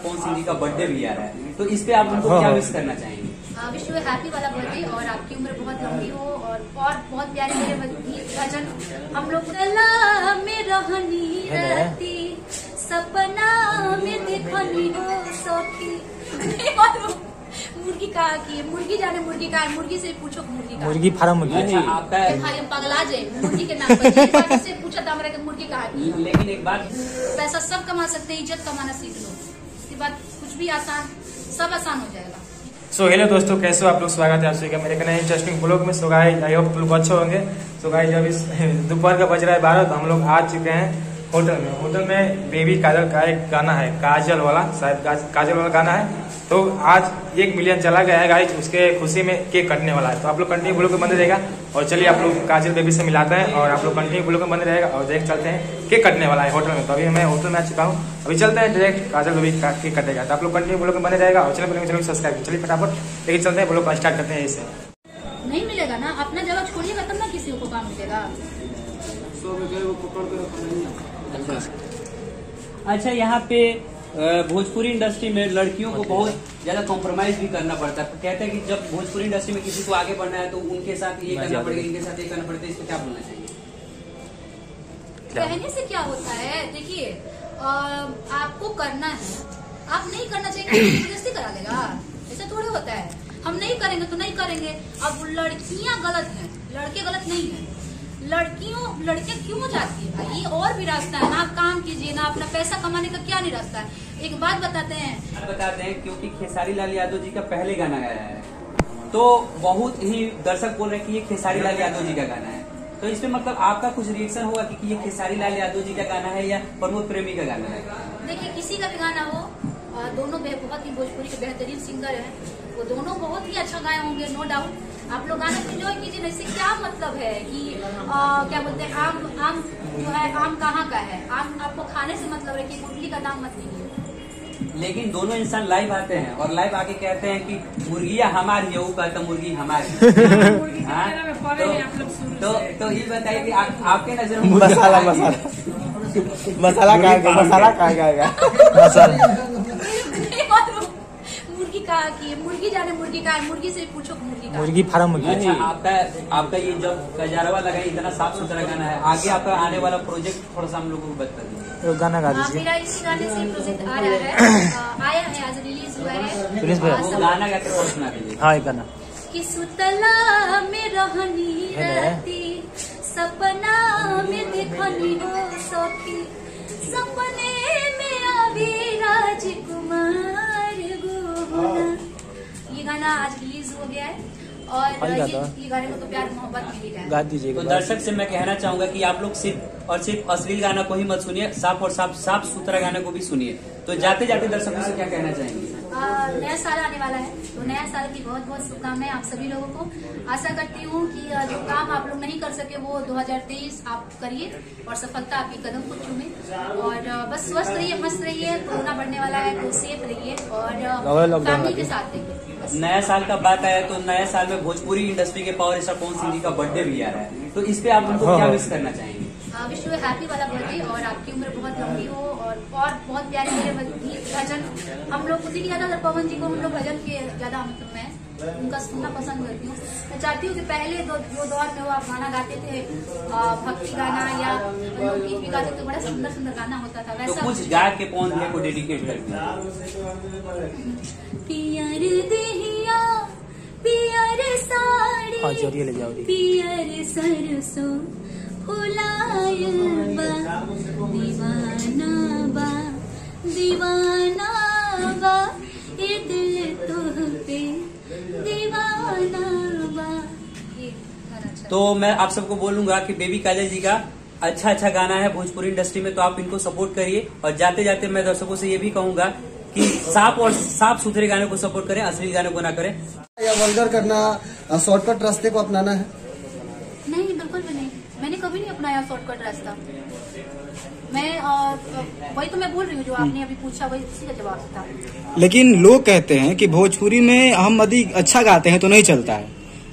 पवन सिंह जी का बर्थडे भी आ रहा है, तो इस पे आप उनको क्या विश करना चाहेंगे? विश यू हैप्पी वाला बर्थडे और आपकी उम्र बहुत लंबी हो और बहुत प्यारे मेरे भजन हम लोग में रहनी रहती सपना में देखनी हो सखी। मुर्गी कहा की मुर्गी जाने मुर्गी का मुर्गी से पूछो मुर्गी का मुर्गी फार्म मुर्गी आपका पगला जाए मुर्गी के नाम पर से पूछा था हमारे मुर्गी कहा की। लेकिन एक बात, पैसा सब कमा सकते हैं, इज्जत कमाना सीख लो, उसके बाद कुछ भी आसान, सब आसान हो जाएगा। सो हेलो दोस्तों, कैसे हो आप लोग? स्वागत है आप सभी का मेरे नए इंटरेस्टिंग ब्लॉग में। सो गाइस, आई होप लोग अच्छे होंगे। सो गाइस, जब इस दोपहर का बज रहा है 12 तो हम लोग आ चुके हैं होटल में बेबी काजल का एक गाना है, काजल वाला, शायद काजल वाला गाना है। तो आज 1 मिलियन चला गया है गाइस, उसके खुशी में केक कटने वाला है। तो आप लोग कंटिन्यू ब्लॉग में बने रहेगा और चलिए आप लोग काजल बेबी से मिलाते हैं और आप लोग कंटिन्यू ब्लॉग में बने रहेगा और देख चलते हैं केक कटने वाला है होटल में। तो अभी मैं होटल में आ चुका हूँ, अभी चलते हैं डायरेक्ट काजल बेबी का केक कटेगा। तो आप लोग कंटिन्यू ब्लॉग में बने रहेगा और चलिए सब्सक्राइब, चलिए फटाफट लेकिन चलते हैं ब्लॉग को स्टार्ट करते हैं। इसे नहीं मिलेगा ना, अपना जगह छोड़िएगा तब ना किसी को काम मिलेगा। अच्छा, यहाँ पे भोजपुरी इंडस्ट्री में लड़कियों को बहुत ज्यादा कॉम्प्रोमाइज भी करना पड़ता है। तो कहते हैं कि जब भोजपुरी इंडस्ट्री में किसी को आगे बढ़ना है तो उनके साथ ये करना पड़ेगा, इनके साथ ये करना पड़ेगा। इस पे क्या बोलना चाहिए? कहने से क्या होता है, देखिए आपको करना है, आप नहीं करना चाहिए जबरदस्ती करा देगा, ऐसा थोड़ी होता है। हम नहीं करेंगे तो नहीं करेंगे। अब लड़कियां गलत हैं, लड़के गलत नहीं है। लड़कियां क्यों जाती है भाई? और भी रास्ता है ना, आप काम कीजिए ना, अपना पैसा कमाने का क्या नहीं रास्ता है। एक बात बताते हैं क्योंकि खेसारी लाल यादव जी का पहले गाना गाया है तो बहुत ही दर्शक बोल रहे हैं कि ये खेसारी लाल यादव जी का गाना है। तो इसमें मतलब आपका कुछ रिएक्शन होगा कि ये खेसारी लाल यादव जी का गाना है या प्रमोद प्रेमी का गाना है? देखिए, किसी का भी गाना हो, दोनों बहुत ही भोजपुरी के बेहतरीन सिंगर हैं, वो दोनों बहुत ही अच्छा गाए होंगे, नो डाउट। आप लोग गाना एंजॉय कीजिए। इससे क्या मतलब है कि क्या बोलते हैं, आम जो है, आम कहाँ का है? आम आपको खाने से मतलब है कि गुटली का नाम मत लीजिए। लेकिन दोनों इंसान लाइव आते हैं और लाइव आके कहते हैं कि मुर्गियाँ हमारी है, वो कहता मुर्गी हमारी। तो ये बताइए कि आपके नजर में मसाला मुर्गी कहा की मुर्गी जाने मुर्गी का मुर्गी से पूछो मुर्गी फार्म मुर्गी। अच्छा, आपका ये जब गजारवा लगा, इतना साफ सुथरा गाना है, आगे आपका आने वाला प्रोजेक्ट थोड़ा सा हम लोगों को बता दीजिए। गाना गा दीजिए। मेरा इसी गाने से प्रोजेक्ट आ रहा है, आया है, आज रिलीज हुआ है। गाना गा के सुना दीजिए। हाँ, गाना कि सुतला में रहनी रहती सपना में देखनी हो सखी, सपने में अभी राजकुमार गोना। ये गाना आज रिलीज हो गया है और ये गाने को तो प्यार मोहब्बत मिली है। गा दीजिए। तो दर्शक से मैं कहना चाहूंगा कि आप लोग सिर्फ अश्लील गाना को ही मत सुनिए, साफ सुथरा गाने को भी सुनिए। तो जाते जाते दर्शकों से क्या कहना चाहेंगे? नया साल आने वाला है, तो नया साल की बहुत बहुत शुभकामनाएं आप सभी लोगों को। आशा करती हूँ कि जो काम आप लोग नहीं कर सके वो 2023 आप करिए और सफलता आपके कदम को चूमे। और बस स्वस्थ रहिए, मस्त रहिए, कोरोना बढ़ने वाला है तो सेफ रहिए और फैमिली के साथ रहिए। नया साल का बात आया तो नया साल में भोजपुरी इंडस्ट्री के पावर स्टार पवन सिंह जी का बर्थडे भी आ रहा है, तो इस पे आप उनको क्या विश करना चाहेंगे? विश यू हैप्पी वाला बर्थडे और आपकी उम्र बहुत लंबी हो और बहुत प्यारे मेरे भजन हम लोग उसी की ज्यादा पवन जी को हम लोग भजन के ज्यादा मतलब मैं उनका सुनना पसंद करती हूँ। मैं चाहती हूँ कि पहले जो दौर में वो आप गाना गाते थे, भक्ति गाना या लोकगीत भी गाते थे, बड़ा सुंदर सुंदर गाना होता था, वैसा तो कुछ गा के पवन जी को डेडिकेट करते हैं। पियर देहिया पियर साड़ी पियर सरसों फुलायल बा दीवाना बा ये दिल तुह पे दीवाना बा। तो मैं आप सबको बोलूंगा कि बेबी काजल जी का अच्छा गाना है भोजपुरी इंडस्ट्री में, तो आप इनको सपोर्ट करिए। और जाते जाते मैं दर्शकों से ये भी कहूंगा कि साफ सुथरे गाने को सपोर्ट करें, असली गाने को ना करें। या वल्गर करना, शॉर्टकट रास्ते को अपनाना है? नहीं, बिल्कुल भी नहीं। मैंने कभी नहीं अपनाया शॉर्टकट रास्ता। मैं वही तो मैं बोल रही हूँ, जो आपने अभी पूछा वही इसी का जवाब था। लेकिन लोग कहते हैं कि भोजपुरी में हम यदि अच्छा गाते हैं तो नहीं चलता है,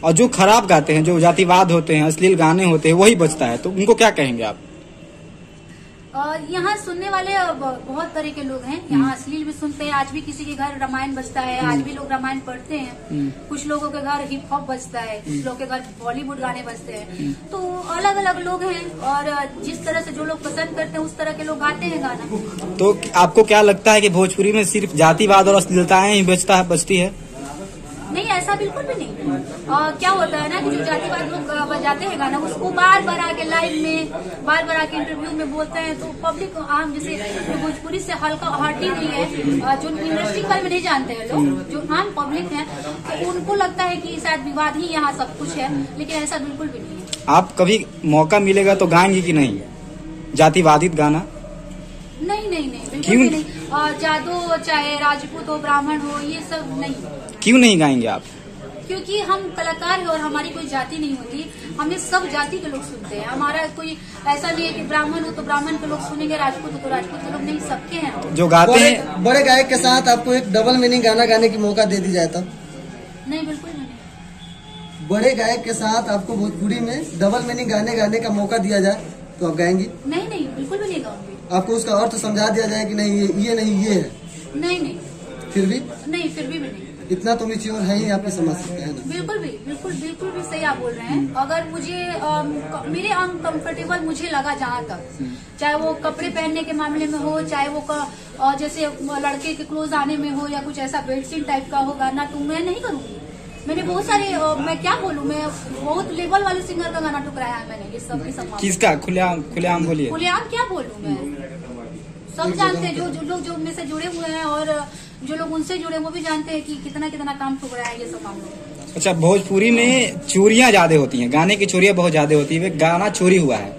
और जो खराब गाते हैं, जो जातिवाद होते हैं, अश्लील गाने होते हैं, वही बचता है। तो उनको क्या कहेंगे आप? यहाँ सुनने वाले बहुत तरह के लोग हैं। यहाँ अश्लील भी सुनते हैं। आज भी किसी के घर रामायण बजता है, आज भी लोग रामायण पढ़ते हैं। कुछ लोगों के घर हिप हॉप बजता है, कुछ लोगों के घर बॉलीवुड गाने बजते हैं। तो अलग अलग लोग हैं और जिस तरह से जो लोग पसंद करते हैं उस तरह के लोग गाते हैं गाना। तो आपको क्या लगता है कि भोजपुरी में सिर्फ जातिवाद और अश्लीलताएं ही बजती है? नहीं, ऐसा बिल्कुल भी नहीं। क्या होता है ना कि जो जातिवाद लोग बजाते हैं गाना, उसको बार बार आके लाइव में, बार बार आके इंटरव्यू में बोलते हैं, तो पब्लिक आम जैसे जो भोजपुरी से हल्का हटी नहीं है, जो इंडस्ट्री बारे में नहीं जानते हैं लोग, जो आम पब्लिक है, तो उनको लगता है कि शायद विवाद ही यहाँ सब कुछ है, लेकिन ऐसा बिल्कुल भी नहीं है। आप कभी मौका मिलेगा तो गाएंगे कि नहीं जातिवादित गाना? नहीं, बिल्कुल भी नहीं। जादू चाहे राजपूत हो, ब्राह्मण हो, ये सब नहीं। क्यों नहीं गाएंगे आप? क्योंकि हम कलाकार हैं और हमारी कोई जाति नहीं होती। हमें सब जाति के लोग सुनते हैं। हमारा कोई ऐसा नहीं है कि ब्राह्मण हो तो ब्राह्मण के लोग सुनेंगे, राजपूत हो तो राजपूत के लोग नहीं, सबके हैं जो गाते हैं। बड़े गायक के साथ आपको एक डबल मीनिंग गाना गाने की मौका दे दी जाए तब? नहीं, बिल्कुल नहीं। बड़े गायक के साथ आपको भोजपुरी में डबल मीनिंग गाने का मौका दिया जाए तो आप गाएंगी? नहीं, बिल्कुल भी नहीं गाऊंगी। आपको उसका अर्थ समझा दिया जाए कि नहीं ये नहीं ये है? नहीं, फिर भी नहीं। इतना तो मिच्योर है ही, आपकी समझ सकते हैं ना? बिल्कुल भी सही आप बोल रहे हैं। अगर मुझे मेरे अनकंफर्टेबल मुझे लगा जहाँ तक, चाहे वो कपड़े पहनने के मामले में हो, चाहे वो जैसे लड़के के क्लोज आने में हो, या कुछ ऐसा बेडशीट टाइप का हो गाना, तो मैं नहीं करूँगी। मैंने बहुत सारे मैं क्या बोलूँ, मैं बहुत लेवल वाले सिंगर का गाना टुकराया है मैंने। ये सब किसका? खुलेआम बोलिए। खुलेआम क्या बोलूँ मैं, सब जानते हैं। जो लोग जो मेरे से जुड़े हुए हैं और जो लोग उनसे जुड़े वो भी जानते हैं कि कितना काम टुकड़ा है ये सब मामलों। अच्छा, भोजपुरी में चोरियां ज्यादा होती हैं, गाने की चोरियां बहुत ज्यादा होती है। गाना चोरी हुआ है